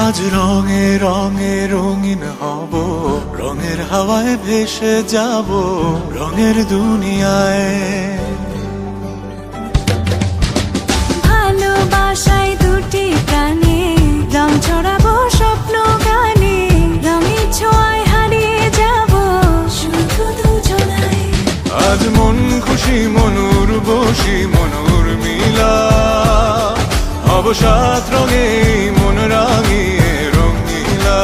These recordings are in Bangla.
আজ রঙে রঙে রঙিন হব, রঙের হাওয়ায় ভেসে যাব রঙের দুনিয়ায়। ভালোবাসায় দুটি প্রাণে রং ছড়াবো স্বপ্ন গানে, রঙের ছোঁয়ায় হারিয়ে যাব শুধু দুজনায়। আজ মন খুশি মনুর বসি মনুর মিলা, হব সাত রঙে মন রাঙিয়ে রঙিলা।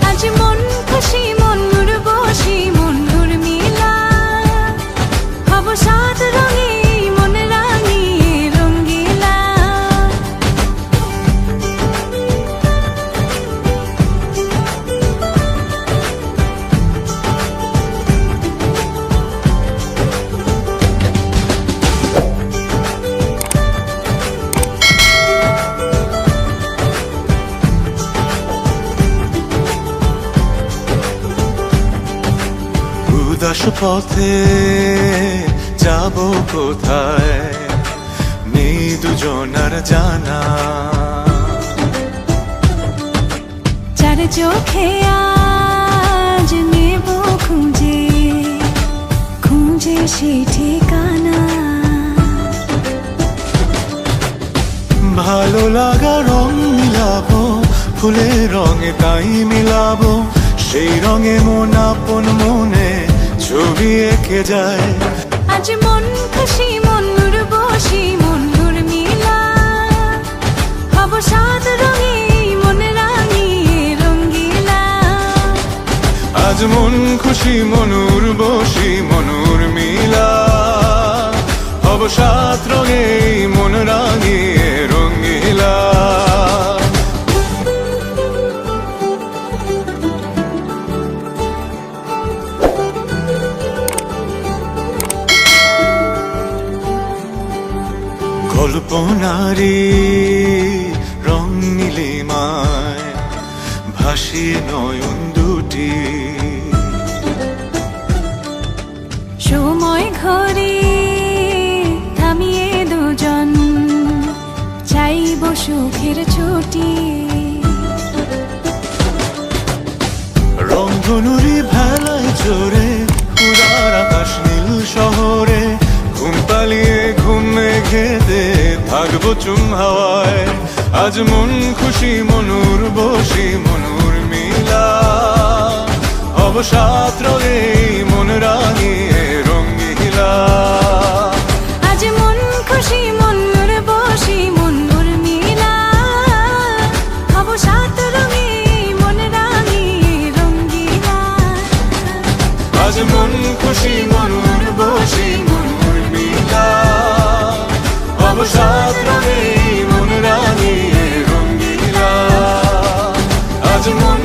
আজ মন খুশি মনুর বসি মনুর মিলা, হব সাত রঙে মন রাঙিয়ে রঙিলা। উদাস পথে যাব কোথায়, নেই দুজনার জানা। চার চোখে আজ নেব খুঁজে খুঁজে সে ঠিকানা। ভালো লাগা রং মিলাবো, ফুলের রঙে তাই মিলাবো, সেই রঙে মন আপন মনে ছবি এঁকে যায়। আজ মন খুশি মনুর বসি মনুর মিলা, হব সাত রঙে মন রাঙিয়ে রঙিলা। আজ মন খুশি মনুর বসি মনুর মিলা, হব সাত রঙে মন রাঙিয়ে রঙিলা। কল্পনারি রং নীলিমায় ভাসিয়ে নয়ন দুটি, সময় ঘরে থামিয়ে দুজন চাইব সুখের ছুটি। রংধনুরি ভেলায় চড়ে উদার আকাশ নীল শহরে, ঘুম পালিয়ে ঘুম মেঘেতে থাকবো চুম হাওয়ায়। আজ মন খুশি মনুর বসি মনুর মিলা, হব সাত রঙে মন রাঙিয়ে রঙিলা। আজ মন খুশি মনুর বসি মনুর মিলা, হব সাত রঙে মন রাঙিয়ে রঙিলা। আজ মন খুশি মনুর বসি মনুর মিলা, হব সাত রঙে মন রাঙিয়ে রঙিলা। আজ মন